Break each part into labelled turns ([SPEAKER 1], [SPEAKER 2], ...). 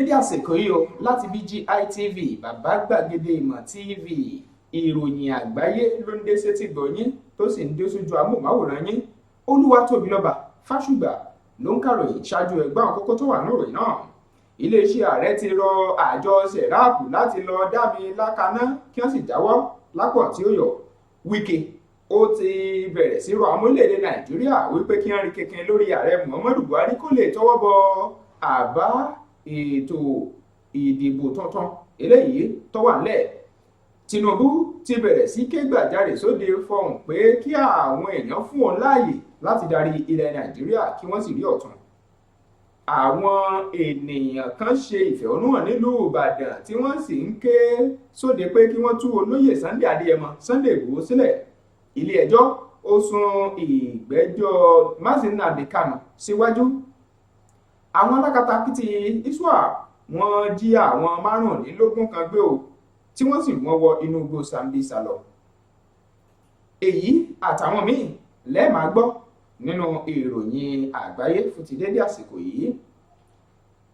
[SPEAKER 1] Dédé àsìkò yìí o láti BGI TV bàbá gbàgede ìmọ̀ TV ìròyìn àgbáyé ló ń dé sétí gbọ̀nyín tó sì ń dé sójú amóhùnmáwòrán yín. Olúwatóbilọ́ba Fásùgbà ló ń kàròyìn ṣáájú ẹ̀gbọ́n àkókò tó wà níròyìn náà. Iléeṣẹ́ ààrẹ ti rọ àjọ sẹ̀ráàpù láti lọ dámi lákaná kí wọ́n sì jáwọ́ lápọ̀ tí ó yọ. Wike ó ti bẹ̀rẹ̀ sí rọ àwọn orílẹ̀-èdè Nàìjíríà wípé kí wọ́n rí kẹ̀kẹ́ lórí ààrẹ Muhammadu Buhari kó lè tọwọ́ bọ àbá ètò ìdìbò tuntun eléyìí tó wà nílẹ̀. Tinubu ti bẹ̀rẹ̀ sí ké gbàjarè sóde fọhùn pé kí àwọn èèyàn fún òun láàyè láti darí ilẹ̀ Nàìjíríà kí wọ́n sì rí ọ̀tun. Àwọn ènìyàn kan ṣe ìfẹ̀hónúhàn nílùú Ìbàdàn tí wọ́n sì ń ké sóde pé kí wọ́n tú olóyè Sunday Adéyẹmọ Sunday Ìgbòho sílẹ̀. Ilé ẹjọ́ ó sún ìgbẹ́jọ́ Nnamdi Kanu síwájú. Àwọn alákatakítí ISWAP wọ́n jí àwọn 15 kan gbé o tí wọ́n sì wọ́n wọ inú igbó Sambisa lọ. Èyí àtàwọn míì lẹ́ẹ̀ máa gbọ́ nínú ìròyìn àgbáyé fún ti dédé àsìkò yìí.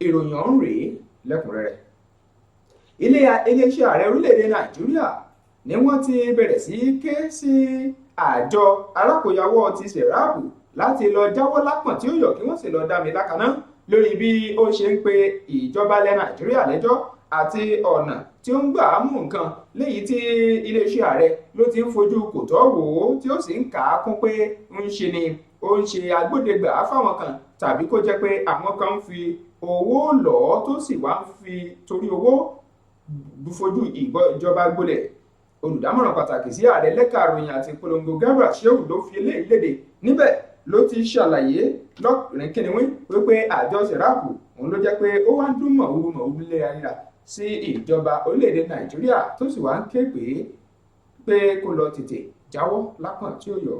[SPEAKER 1] Ìròyìn ọ̀hún rèé lẹ́kùnrẹ́rẹ́. Iléeṣẹ́ ààrẹ orílẹ̀-èdè Nàìjíríà ni wọ́n ti bẹ̀rẹ̀ sí ké sí àjọ alákòyawọ́ ti sẹ̀ráàpù láti lọ jáwọ́ lápọ̀n tí ó yọ kí wọ́n sì lọ dámi lákaná lórí bí ó ṣe ń pe ìjọba ilẹ̀ Nàìjíríà lẹ́jọ́ àti ọ̀nà tí ó ń gbà á mú nǹkan léyìí tí iléeṣẹ́ ààrẹ ló ti ń fojú kò tọ́ wò ó tí ó sì ń kà á kún pé ń ṣe ni ó ń ṣe agbódegbà fáwọn kan tàbí kó jẹ́ pé àwọn kan ń fi owó lọ̀ tó sì wá ń fi torí owó fojú ìjọba gbolẹ̀. Olùdámọ̀ràn pàtàkì sí ààrẹ lẹ́ka ìròyìn àti ìpolongo Garba Shehu ló fi eléyìí léde níbẹ̀ ló ti ṣàlàyé lọ́kùnrin kínníwín wípé àjọ sẹ̀ráàpù òun ló jẹ́ pé ó wá ń dún mọ̀wúrú léraléra sí ìjọba orílẹ̀-èdè Nàìjíríà tó sì wá ń ké pé kó lọ tètè jáwọ́ lápọ̀n tí ó yọ.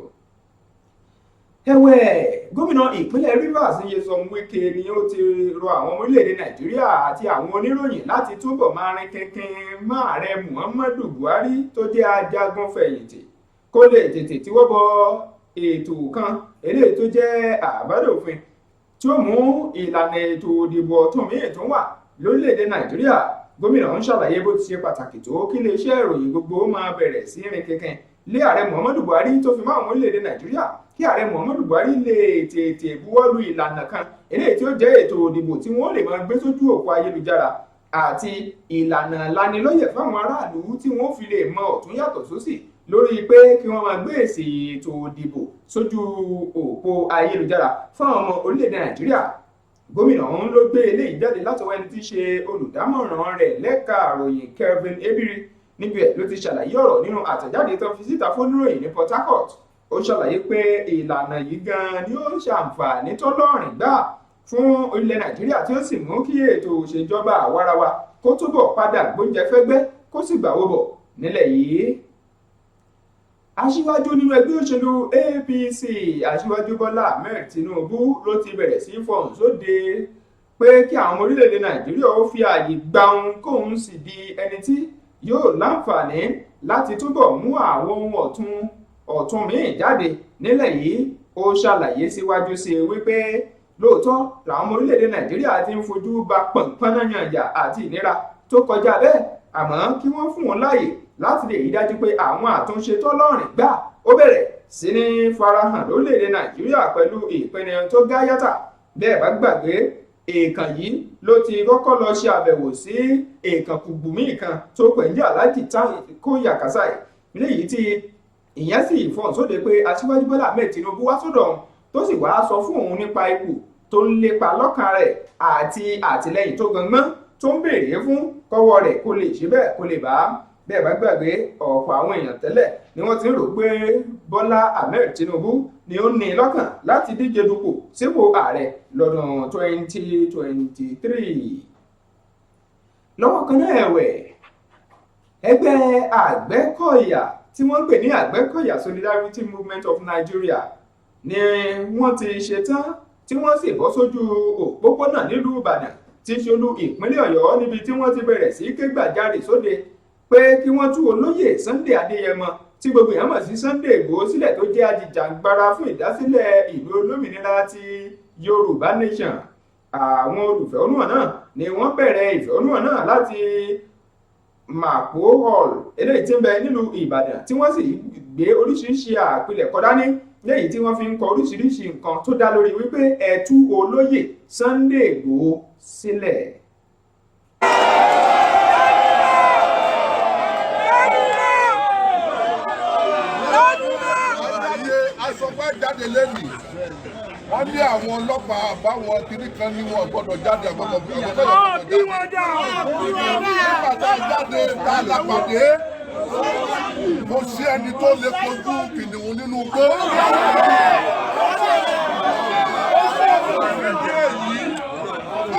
[SPEAKER 1] Ẹ̀wẹ̀, gómìnà ìpínlẹ̀ Rivers Nyesom Wike ni ó ti rọ àwọn ọmọ orílẹ̀-èdè Nàìjíríà àti àwọn oníròyìn láti túbọ̀ máa rin kẹ̀kẹ́ mọ́ ààrẹ Muhammadu Buhari tó jẹ́ ajagun fẹ̀yìntì kó lè tètè tíwọ́ bọ ètò kan eléyìí tó jẹ́ àbádòfin tí ó mú ìlànà ètò ìdìbò ọ̀tun míì tó wà lórílẹ̀-èdè Nàìjíríà. Gómìnà ń ṣàlàyé bó ti ṣe pàtàkì tó kí iléeṣẹ́ ìròyìn gbogbo máa bẹ̀rẹ̀ sí rin kẹ̀kẹ́ lé ààrẹ Muhammadu Buhari tó fi mọ́ àwọn orílẹ̀-èdè Nàìjíríà kí ààrẹ Muhammadu Buhari lè tètè buwọ́lu ìlànà kan eléyìí tí ó jẹ́ ètò ìdìbò tí wọ́n lè máa gbé sójú òpó ayélujára àti ìlànà lanilọ́yẹ̀ fáwọn aráàlú tí wọ́n fi lè mọ ọ̀tún yàtọ̀ sósì lórí pé kí wọ́n máa gbé èsì ètò ìdìbò sójú òpó ayélujára fáwọn ọmọ orílẹ̀-èdè Nàìjíríà. Gómìnà ọ̀hún ló gbé eléyìí jáde látọwọ́ ẹni tí í ṣe olùdámọ̀ràn rẹ̀ lẹ́ka ìròyìn Kelvin Ebiri. Níbi ẹ̀ ló ti ṣàlàyé ọ̀rọ̀ nínú àtẹ̀jáde tó fi síta fóníròyìn ní Port Harcourt. Ó ṣàlàyé pé ìlànà yìí gan ni ó ṣàǹfààní tó lọ́rìn gbà fún orílẹ̀ Nàìjíríà tí ó sì mú kí ètò òṣèjọba àwarawa kó túbọ̀ padà gbóúnjẹ fẹ́gbẹ́ kó sì gbàwó bọ̀ nílẹ̀ yìí. Aṣíwájú nínú ẹgbẹ́ òṣèlú APC Aṣíwájú Bọ́lá Ahmed Tinubu ló ti bẹ̀rẹ̀ sí fọhùn sóde pé kí àwọn orílẹ̀-èdè Nàìjíríà ó fi ààyè gba òun kóun sì di ẹni tí yóò láǹfààní láti túbọ̀ mú àwọn ohun ọ̀tun míì jáde nílẹ̀ yìí. Ó ṣàlàyé síwájú sí i wípé lóòótọ́ làwọn ọmọ orílẹ̀-èdè Nàìjíríà ti ń fojú ba pọ̀npọ́nàyànjà àti ìnira tó kọjá bẹ́ẹ̀ àmọ́ kí wọ́n fún wọn láàyè láti lè rí dájú pé àwọn àtúnṣe tọ́lọ́rìn gbà ó bẹ̀rẹ̀ sí ní farahàn lórílẹ̀-èdè Nàìjíríà pẹ̀lú ìpinnu tó gáyàtà. Bẹ́ẹ̀ bá gbàgbé èèkàn yìí ló ti kọ́kọ́ lọ ṣe àbẹ̀wò sí èèkàn kùgbùmí kan tó pẹ̀lú Alhaji Kóyà Kasai léyìí tí ìyẹn sì fọhùn sóde pé Aṣíwájú Bọ́lá Ahmed Tinubu wá sọ́dọ̀ òun tó sì wá sọ fún òun nípa ipò tó ń lépa lọ́kàn rẹ̀ àti àtìlẹ́yìn tó gangan tó ń béèrè fún kọ́wọ́ rẹ̀ kó lè ṣe bẹ́ẹ̀ kó lè bá. Bẹ́ẹ̀ bá gbàgbé ọ̀pọ̀ àwọn èèyàn tẹ́lẹ̀ ni wọ́n ti ń rò pé Bọ́lá Ahmed Tinubu ni ó ní lọ́kàn láti díje dupò sípò ààrẹ lọ́dún 2023. Lọ́wọ́ kan náà ẹ̀wẹ̀, ẹgbẹ́ Àgbẹ̀kọ̀yà tí wọ́n pè ní Àgbẹ̀kọ̀yà Solidarity Movement of Nigeria ni wọ́n ti ṣetán tí wọ́n sì bọ́ sójú òpópónà nílùú Ìbàdàn tí í ṣe olú ìpínlẹ̀ Ọ̀yọ́ níbi tí wọ́n ti bẹ̀rẹ̀ sí ké gbàjarè sóde pé kí wọ́n tú olóyè Sunday Adéyẹmọ tí gbogbo èèyàn mọ̀ sí Sunday Ìgbòho sílẹ̀ tó jẹ́ ajìjàǹgbara fún ìdásílẹ̀ ìlú olómìnira ti Yorùbá Nation. àwọn olùfẹ̀hónúhàn náà ni wọ́n bẹ̀rẹ̀ ìfẹ̀hónúhàn náà láti Mapo Hall eléyìí tí ń bẹ nílùú Ìbàdàn tí wọ́n sì gbé oríṣiríṣi àpilẹ̀kọ dání léyìí tí wọ́n fi ń kọ oríṣiríṣi nǹkan tó dá lórí wípé ẹ tú olóyè Sunday Igboho sílẹ̀.
[SPEAKER 2] Asọ̀pẹ́ jáde lẹ́nìí wọ́n ní àwọn ọlọ́pàá àbáwọn kiri kan ní wọn gbọ́dọ̀ jáde àgbọ̀dọ̀ bí wọ́n gbọ́dọ̀ jáde tá a lápàdé mo sí ẹni tó lè kojú kìnìún nínú igbó.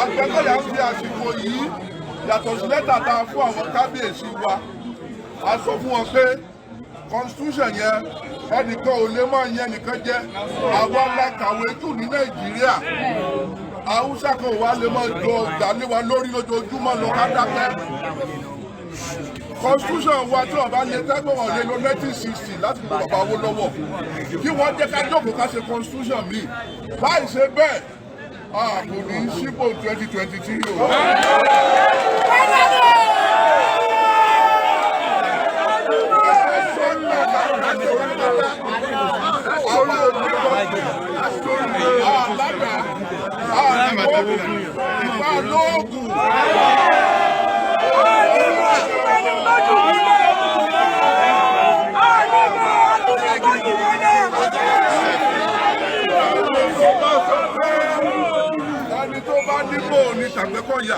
[SPEAKER 2] Àgbẹ̀kọ̀yà ń fi àsìkò yìí yàtọ̀ sí lẹ́tà tá a fún àwọn kábíyèsí wa a sọ fún wọn pé constitution yẹn ẹnìkan ò lè máa yẹn nìkan jẹ àwa la kàwé jù ní Nàìjíríà Haúsá kan wà lè máa jọ ìdálé wa lórí lójoojúmọ́ lọ ká dákẹ́ constitution wa tí wọn bá lè tẹ́gbọ̀n wọn lé lọ 1960 láti gbọ́ bàbá owó lọ́wọ́ kí wọ́n jẹ́ ká jókòó ká ṣe constitution míì láì ṣe bẹ́ẹ̀ kò ní í sípò 2023 o. Ẹni tó bá níbò ní Ṣàgbékọ̀yà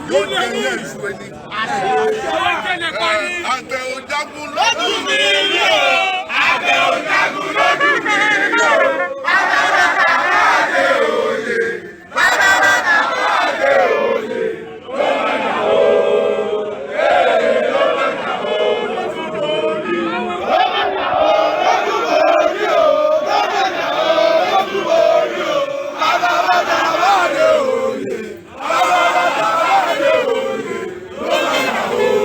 [SPEAKER 2] yóò jẹ́ ilé ìṣù ẹni. Àgbẹ̀ òjagun lójú mi rí o. Àgbẹ̀ òjagun lójú mi rí o. Bàbá àdé òye. Bàbá àdé òye. Lọ́mọdà o. Lọ́mọdà o. Lójú orí. Lọ́mọdà o. Lójú orí o. Lọ́mọdà o. Lójú orí o. Bàbá àdé òye. Bàbá àdé òye. Lọ́mọdà o.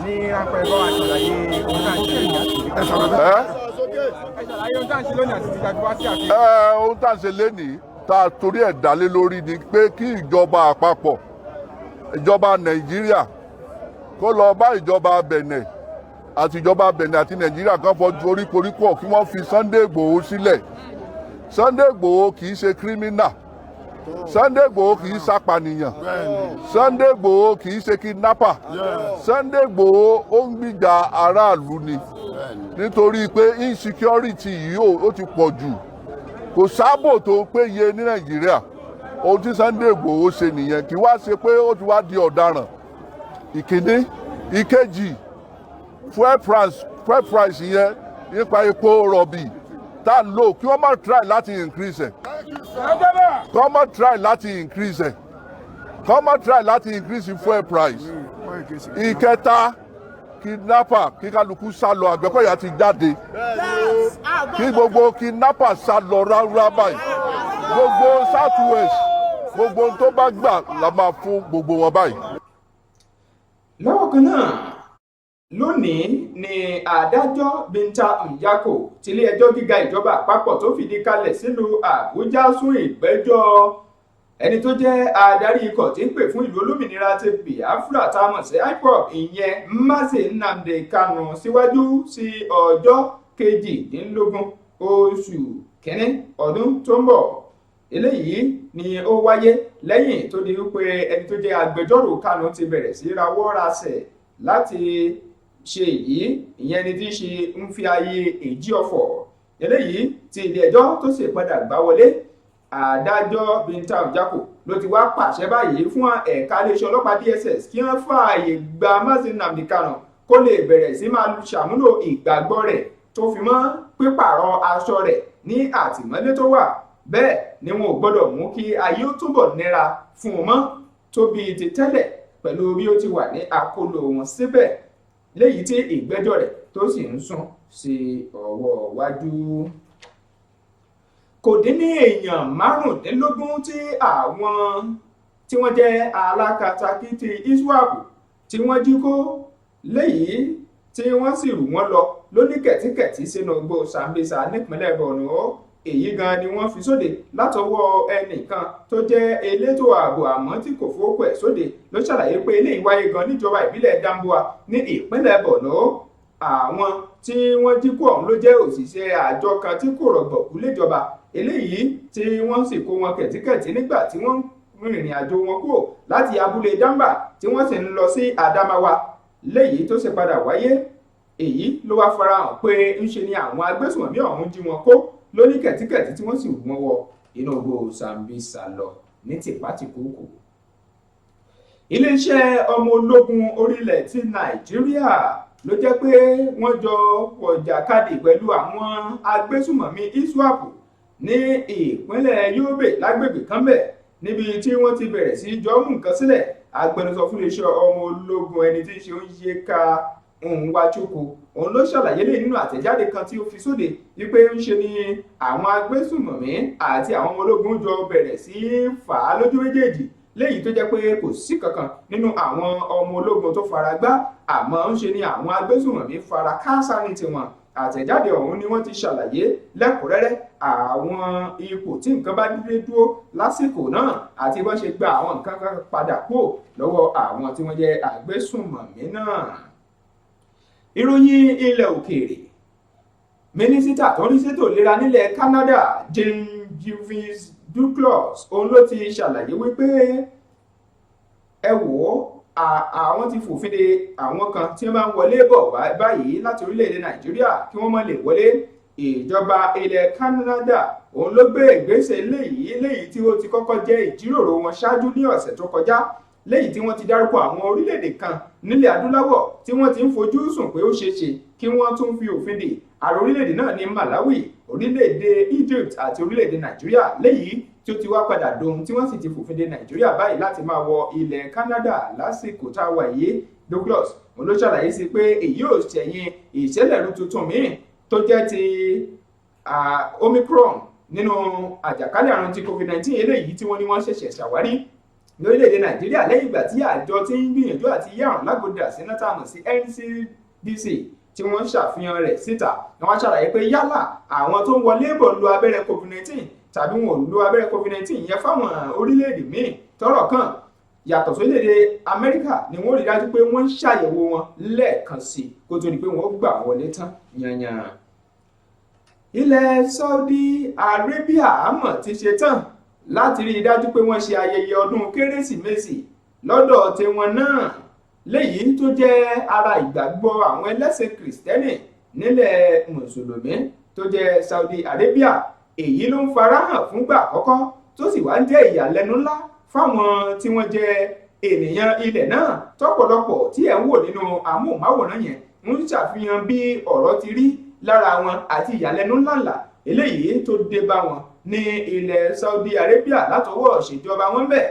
[SPEAKER 3] Ní apẹ̀ ẹ̀kọ́ àṣàlàyé ohun tá à ń ṣe lónìí àti
[SPEAKER 2] ohun tá à ń ṣe lénìí tá a torí ẹ̀ dálé lórí ni pé kí ìjọba àpapọ̀ ìjọba Nàìjíríà kó lọ bá ìjọba Bẹ̀nẹ̀ àti ìjọba Bẹ̀nẹ̀ àti Nàìjíríà kan fọjú oríkoríkọ̀ kí wọ́n fi Sunday Igboho sílẹ̀. Sunday Igboho kì í ṣe kírímínà. Sunday Igboho kì í ṣàpànìyàn. Sunday Igboho kì í ṣe kidnapper. Sunday Igboho ó ń gbìjà aráàlú ni nítorí pé insecurity yìí ó ti pọ̀ jù kò sábò tó péye ní Nàìjíríà. Ohun tí Sunday Igboho ṣe nìyẹn kì wá ṣe pé ó ti wá di ọ̀daràn. Ìkíní ìkejì fuel price yẹn nípa epo rọ̀bì tá a lò kí wọ́n má try láti increase ẹ̀. Kí wọ́n má try láti increase ẹ̀. Kí wọ́n má try láti increase fuel price. Ìkẹta kidnapper kí kálukú sá lọ Àgbẹ̀kọ̀yà ti jáde. Kí gbogbo kidnapper sá lọ ráúrá báyìí. Gbogbo South West gbogbo ohun tó bá gbà la máa fún gbogbo wọn báyìí.
[SPEAKER 1] Lọ́wọ́ kan náà lónìí ni adájọ́ Binta Nyako tiléẹjọ́ gíga ìjọba àpapọ̀ tó fìdí kalẹ̀ sílùú Àbújá sún ìgbẹ́jọ́ ẹni tó jẹ́ adarí ikọ̀ tí ń pè fún ìlú olómìnira ti Biafra tá a mọ̀ sí IPOB ìyẹn Mazi Nnamdi Kanu síwájú sí ọjọ́ 18 oṣù kínní ọdún tó ń bọ̀. Eléyìí ni ó wáyé lẹ́yìn tó di wípé ẹni tó jẹ́ agbẹjọ́rò Kanu ti bẹ̀rẹ̀ sí rawọ́ rasẹ̀ láti ṣe èyí ìyẹn ni tí í ṣe ń fi ayé Èjìọ̀fọ̀. Eléyìí tí ilé ẹjọ́ tó sì padà gbá wọlé adájọ́ Binta Nyako ló ti wá pàṣẹ báyìí fún ẹ̀ka iléeṣẹ́ ọlọ́pàá DSS kí wọ́n fààyè gba Mazi Nnamdi Kanu kó lè bẹ̀rẹ̀ sí máa ṣàmúlò ìgbàgbọ́ rẹ̀ tó fi mọ́ pípààrọ̀ aṣọ rẹ̀ ní àtìmọ́lé tó wà. Bẹ́ẹ̀ ni wọn ò gbọ́dọ̀ mú kí ayé ó túbọ̀ nira fún un mọ́ tó bíi ti tẹ́lẹ̀ pẹ̀lú bí ó ti wà ní àkólò wọn síbẹ̀, léyìí tí ìgbẹ́jọ́ rẹ̀ tó sì ń sún sí ọwọ́ wájú. Kò dín ní èèyàn márùndínlógún tí àwọn tí wọ́n jẹ́ alákatakítí ISWAP tí wọ́n jí kó, léyìí tí wọ́n sì rù wọ́n lọ lóní kẹ̀tíkẹ̀tí sínú igbó Sambisa nípínlẹ̀ Borno. Èyí gan ni wọ́n fi sóde látọwọ́ ẹnìkan tó jẹ́ elétò ààbò àmọ́ tí kò fowókọ ẹ̀ sóde ló ṣàlàyé pé eléyìí wáyé gan níjọba ìbílẹ̀ Damboa ní ìpínlẹ̀ Borno. Àwọn tí wọ́n jí kó ọ̀hún ló jẹ́ òṣìṣẹ́ àjọ kan tí kò rọ̀gbọ̀kú léjọba, eléyìí tí wọ́n sì kó wọn kẹ̀tíkẹ̀tí nígbà tí wọ́n rìnrìn àjò wọn kúrò láti abúlé Damba tí wọ́n sì ń lọ sí Adamawa, léyìí tó sì padà wáyé. Èyí ló wá farahàn pé ńṣe ni àwọn agbésùnmọ̀mí ọ̀hún jí wọn kó lóní kẹ̀tíkẹ̀tí tí wọ́n sì wù wọ́n wọ inú igbó Sambisa lọ ní tìpátìkúùkù. Iléeṣẹ́ ọmọ ológun orílẹ̀ ti Nàìjíríà ló jẹ́ pé wọ́n jọ wọ̀jàkadì pẹ̀lú àwọn agbésùnmọ̀mí ISWAP ní ìpínlẹ̀ Yobe lágbègbè kan bẹ̀ níbi tí wọ́n ti bẹ̀rẹ̀ sí jọ mú nǹkan sílẹ̀. Agbẹnusọ fún iléeṣẹ́ ọmọ ológun ẹni tí í ṣe Onyeka Nwachukwu òun ló ṣàlàyé lè nínú àtẹ̀jáde kan tí ó fi sóde wípé ń ṣe ni àwọn agbésùnmọ̀mí àti àwọn ọmọ ológun jọ bẹ̀rẹ̀ sí fà á lójú méjèèjì, léyìí tó jẹ́ pé kò sí kankan nínú àwọn ọmọ ológun tó fara gbá, àmọ́ ń ṣe ni àwọn agbésùnmọ̀mí fara káásá ní tiwọn. Àtẹ̀jáde ọ̀hún ni wọ́n ti ṣàlàyé lẹ́kùnrẹ́rẹ́ àwọn ipò tí nǹkan bá dúró dúró lásìkò náà àti wọ́n ṣe gba àwọn nǹkan kan padà kúrò lọ́wọ́ àwọn tí wọ́n jẹ́ agbésùnmọ̀mí náà. Ìròyìn ilẹ̀ òkèèrè. Mínísítà tó ń rí sétò ìlera nílẹ̀ Canada Jean-Yves Duclos òun ló ti ṣàlàyé wípé ẹ wò ó àwọn ti fòfin de àwọn kan tí wọ́n bá ń wọlé bọ̀ báyìí láti orílẹ̀-èdè Nàìjíríà kí wọ́n má lè wọlé. Ìjọba ilẹ̀ Canada òun ló gbé ìgbésẹ̀ léyìí tí ó ti kọ́kọ́ jẹ́ ìjíròrò wọn ṣáájú ní ọ̀sẹ̀ tó kọjá, léyìí tí wọ́n ti dárúkọ àwọn orílẹ̀-èdè kan nílẹ̀ adúláwọ̀ tí wọ́n ti ń fojú sùn pé ó ṣeéṣe kí wọ́n tún fi òfin dè. Ààrẹ orílẹ̀-èdè náà ní Malawi, orílẹ̀-èdè Egypt àti orílẹ̀-èdè Nàìjíríà, léyìí tí ó ti wá padà dohun tí wọ́n sì ti fòfin dè Nàìjíríà báyìí láti máa wọ ilẹ̀ Canada lásìkò tá a wà yìí. Douglas òun ló ṣàlàyé sí pé èyí ò ṣẹ̀yìn ìṣẹ̀lẹ̀rú tuntun míì tó jẹ́ ti Omicron nínú àjàkálẹ̀ àrùn ti COVID-19 eléyìí tí wọ́n ní wọ́n ṣẹ̀ṣẹ̀ ṣàwárí lórílẹ̀‐èdè Nàìjíríà lẹ́yìn ìgbà tí àjọ tí ń gbìyànjú àti yí àrùn lágbòdà sí nátàmù sí NCDC tí wọ́n ṣàfihàn rẹ̀ síta. Wọ́n ṣàlàyé pé yálà àwọn tó ń wọlé bọ̀ lo abẹ́rẹ́ COVID-19 tàbí wọn ò lo abẹ́rẹ́ COVID-19 yẹn fáwọn orílẹ̀‐èdè míì tọ́rọ̀ kàn yàtọ̀ sórílẹ̀‐èdè Amẹ́ríkà ni wọ́n rí dájú pé wọ́n ń ṣàyẹ̀wò wọn lẹ́ẹ̀kan sí kó tó di pé wọ́n gbà wọlé tán yanyan. Ilẹ̀ Saudi Arabia àmọ́ ti ṣe tán láti rí i dájú pé wọ́n ṣe ayẹyẹ ọdún Kérésìmesì lọ́dọ̀ tiwọn náà, léyìí tó jẹ́ ara ìgbàgbọ́ àwọn ẹlẹ́sìn Kìrìsìtẹ́nì nílẹ̀ Mùsùlùmí tó jẹ́ Saudi Arabia. Èyí ló ń farahàn fúngbà àkọ́kọ́ tó sì wá ń jẹ́ ìyàlẹ́nu ńlá fáwọn tí wọ́n jẹ́ ènìyàn ilẹ̀ náà tọ́pọ̀lọpọ̀ tí ẹ̀ ń wò nínú amóhùnmáwòrán yẹn ń ṣàfihàn bí ọ̀rọ̀ ti rí lára wọn àti ìyàlẹ́nu ńláńlá eléyìí tó dé bá wọn ní ilẹ̀ Saudi Arabia látọwọ́ ìṣèjọba wọn bẹ̀.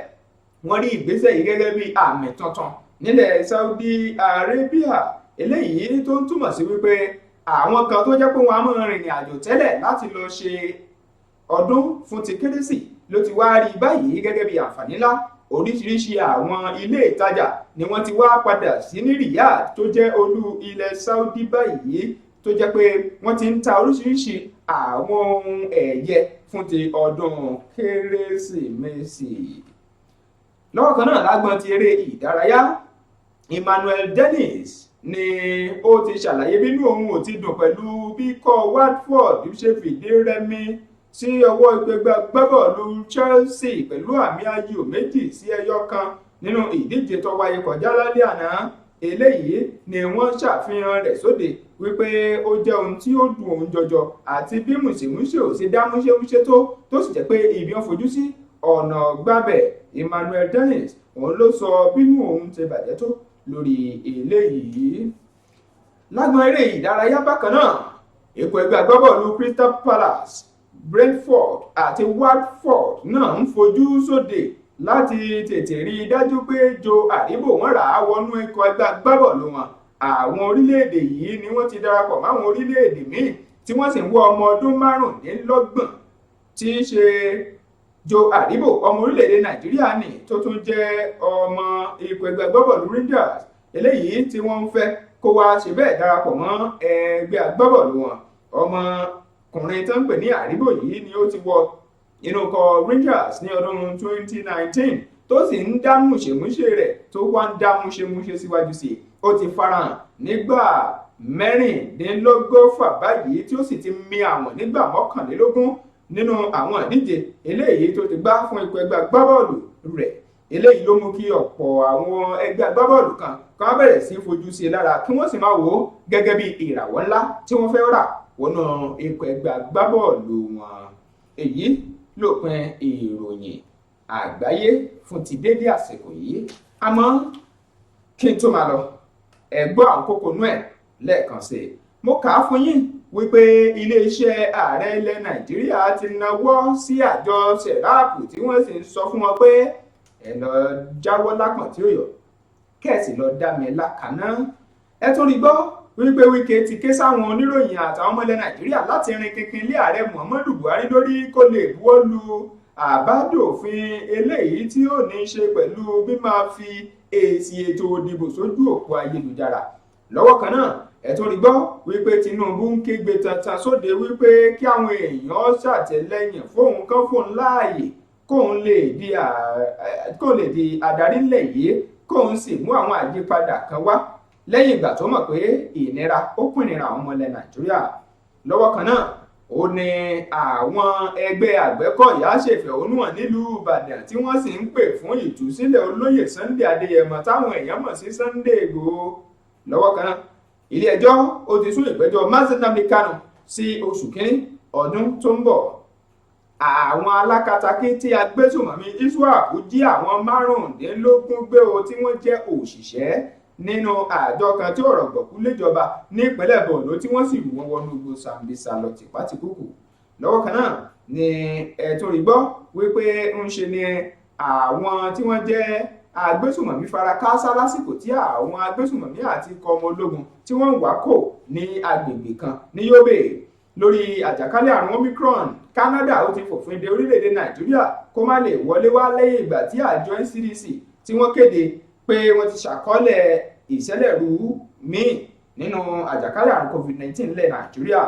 [SPEAKER 1] Wọ́n rí ìgbésẹ̀ yìí gẹ́gẹ́ bí àmì tuntun nílẹ̀ Saudi Arabia eléyìí tó ń túmọ̀ sí wípé àwọn kan tó jẹ́ pé wọ́n á máa rìnrìn àjò tẹ́lẹ̀ láti lọ ṣe ọdún fún ti Kérésì ló ti wá rí báyìí gẹ́gẹ́ bí àǹfààní ńlá. Oríṣiríṣi àwọn ilé ìtajà ni wọ́n ti wá padà sí ní Riyadh tó jẹ́ olú ilẹ̀ Saudi báyìí tó jẹ́ pé wọ́n ti ń ta oríṣiríṣi àwọn ohun ẹ̀yẹ fún ti ọdún Kérésìmesì. Lọ́wọ́ kan náà lágbọ́n ti eré ìdárayá, Emmanuel Dennis ni ó ti ṣàlàyé bínú òun ò ti dùn pẹ̀lú bí ikọ̀ Watford ṣe fìdí rẹmi sí ọwọ́ ìgbẹ́gbẹ́ agbábọ́ọ̀lù Chelsea pẹ̀lú àmì ayò 2-1 nínú ìdíje tó wáyé kọjá lálẹ́ àná. Eléyìí ni wọ́n ṣàfihàn rẹ̀ sóde wípé ó jẹ́ ohun tí ó dùn òun jọjọ àti bí mùsèmúsè ò ṣe dá múṣemúṣe tó sì jẹ́ pé ibi wọn fojú sí ọ̀nà gbábẹ̀. Emmanuel Dennis òun ló sọ bínú òun ti bàjẹ́ tó lórí eléyìí. lágbọn eré ìdárayá bákan náà ikọ̀ ẹgbẹ́ agbábọ́ọ̀lù Crystal Palace, Brentford àti Watford náà ń fojú sóde láti tètè rí i dájú pé Joe Aribo wọ́n rà á wọnú ikọ̀ ẹgbẹ́ agbábọ́ọ̀lù wọn. Àwọn orílẹ̀-èdè yìí ni wọ́n ti darapọ̀ máwọn orílẹ̀-èdè míì tí wọ́n sì ń wọ ọmọ ọdún márùndínlọ́gbọ̀n tí í ṣe Joe Aribo ọmọ orílẹ̀-èdè Nàìjíríà ní tó tún jẹ́ ọmọ ikọ̀ ẹgbẹ́ agbábọ́ọ̀lù Rangers eléyìí tí wọ́n ń fẹ́ kó wá ṣe bẹ́ẹ̀ darapọ̀ mọ́ ẹgbẹ́ agbábọ́ọ̀lù wọn. Ọmọkùnrin tó ń pè ní Aribo yìí ni ó ti wọ inú ikọ̀ Rangers ní ọdún 2019 tó sì ń dá múṣemúṣe rẹ̀ tó wá ń dá múṣemúṣe síwájú sí i. Ó ti farahàn nígbà mẹ́rìndínlọ́gọ́fà báyìí tí ó sì ti mì àwọn nígbà mọ́kànlélógún nínú àwọn ìdíje eléyìí tó ti gbá fún ikọ̀ ẹgbẹ́ agbábọ́ọ̀lù rẹ̀. Eléyìí ló mú kí ọ̀pọ̀ àwọn ẹgbẹ́ agbábọ́ọ̀lù kan bẹ̀rẹ̀ sí fojú sí i lára kí wọ́n sì máa wò ó gẹ́gẹ́ bí ìràwọ̀ ńlá tí wọ́n fẹ́ rà wọnú ikọ̀ ẹgbẹ́ agbábọ́ọ̀lù wọn. Èyí lópin ìròyìn àgbáyé fún ti dédé àsìkò yìí. Àmọ́ kí n tó máa lọ ẹ̀gbọ́n àwọn kókó inú ẹ̀ lẹ́ẹ̀kan sí i. Mo kà á fún yín wípé iléeṣẹ́ ààrẹ ilẹ̀ Nàìjíríà ti nawọ́ sí àjọ sẹ̀ráàpù tí wọ́n sì ń sọ fún wọn pé ẹ lọ jáwọ́ lápọ̀n tí ó yọ kẹ́ẹ̀sì lọ dá mi lákàná. Ẹ tún rí gbọ́ wípé Wike ti ké sáwọn oníròyìn àtàwọn ọmọ ilẹ̀ Nàìjíríà láti rin kinkin lé ààrẹ Muhammadu Buhari lórí kó lè buwọ́ lu àbádòfin eléyìí tí ó ní í ṣe pẹ̀lú bí máa fi èsì ètò òdìbò sójú òpó ayélujára. Lọ́wọ́ kan náà ẹ tún rí gbọ́ wípé Tinubu ń kégbe tantan sóde wípé kí àwọn èèyàn ṣàtìlẹ́yìn fóun kan fóun láàyè kóun lè di adarí ńlẹ̀ yìí kóun sì mú àwọn àyípadà kan wá lẹ́yìn ìgbà tó mọ̀ pé ìnira ó pìnira àwọn ọmọ ilẹ̀ Nàìjíríà. Lọ́wọ́ kan náà ó ní àwọn ẹgbẹ́ Àgbẹ̀kọ̀yà ṣèfẹ̀hónúhàn nílùú Ìbàdàn tí wọ́n sì ń pè fún ìtúsílẹ̀ olóyè Sunday Adéyẹmọ táwọn èèyàn mọ̀ sí Sunday Ìgbòho. Lọ́wọ́ kan náà ilé ẹjọ́ ó ti sún ìgbẹ́jọ́ Mazi Nnamdi Kanu sí oṣù kínní ọdún tó ń bọ̀. Àwọn alákatakí tí agbésùmọ̀mí ISWAP jí àwọn márùndínlógún gbé o tí wọ́n jẹ́ òṣìṣẹ́ nínú àjọ kan tí ọ̀rọ̀ gbọ̀kú léjọba ní ìpínlẹ̀ Borno tí wọ́n sì rú wọn wọnú igbó Sambisa lọ tìpátìkúkù. Lọ́wọ́ kan náà ni ẹ̀tún rí gbọ́ wípé ń ṣe ni àwọn tí wọ́n jẹ́ agbésùmọ̀mí fara káásá lásìkò tí àwọn agbésùmọ̀mí àti ikọ̀ ọmọ ológun tí wọ́n ń wákò ní agbègbè kan ní Yobe lórí àjàkálẹ̀ àrùn Omicron. Canada ó ti fòfin de orílẹ̀-èdè Nàìjíríà kó má lè wọlé wá lẹ́yìn ìgbà tí àjọ NCDC tí wọ́n kéde pé wọ́n ti ṣàkọọ́lẹ̀ ìṣẹ̀lẹ̀rú míì nínú àjàkálẹ̀ àrùn COVID-19 ilẹ̀ Nàìjíríà.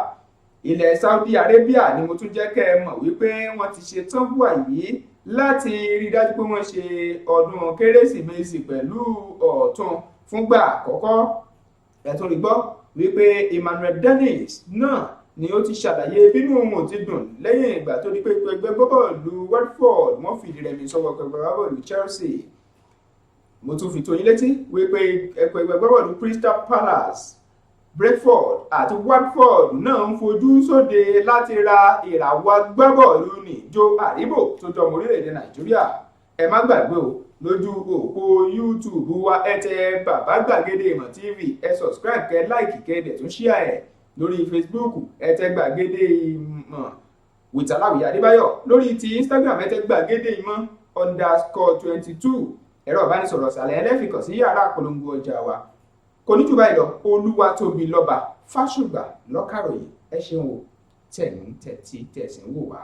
[SPEAKER 1] Ilẹ̀ Saudi Arabia ni mo tún jẹ́ kẹ́ ẹ mọ̀ wípé wọ́n ti ṣe tán bùà yìí láti rí dájú pé wọ́n ṣe ọdún Kérésìmesì pẹ̀lú ọ̀tun fúngbà àkọ́kọ́. Ẹ tún rí gbọ́ wípé Emmanuel Dennis náà ni ó ti ṣàlàyé bínú òun ti dùn lẹ́yìn ìgbà tó di pé ẹgbẹ́ bọ́ọ̀lù Watford wọ́n fìdí rẹmi sọ́wọ́ ẹgbẹ́ bọ́ọ̀lù Chelsea. Mo tún fi tó yín létí wípé ẹgbẹ́ bọ́ọ̀lù Crystal Palace, Brentford àti Watford náà ń fojú sóde láti ra ìràwọ̀ agbábọ́ọ̀lù ní Joe Aribo tó jọ ọmọ orílẹ̀-èdè Nàìjíríà. Ẹ má gbàgbé o lójú òpó YouTube wa ẹ tẹ Bàbá Gbàgede Ìmọ̀ TV ẹ subscribe kẹ like kẹ dẹ̀ tún share ẹ̀ lórí Facebook ẹ tẹ Gbàgede Ìmọ̀ with Aláwìyé Adébáyọ̀ lórí ti Instagram ẹ tẹ Gbàgede Ìmọ̀ _22 ẹ̀rọ ìbánisọ̀rọ̀ ṣàlẹ̀ ẹlẹ́fìkàn sí yàrá àpolongo ọjà wa. Kò ní jù báyìí lọ, Olúwatóbilọ́ba Fásùgbà lọ́kàròyìn. Ẹ ṣeun o tẹ̀ ń tẹ̀tí tẹ̀sí ń wò wá.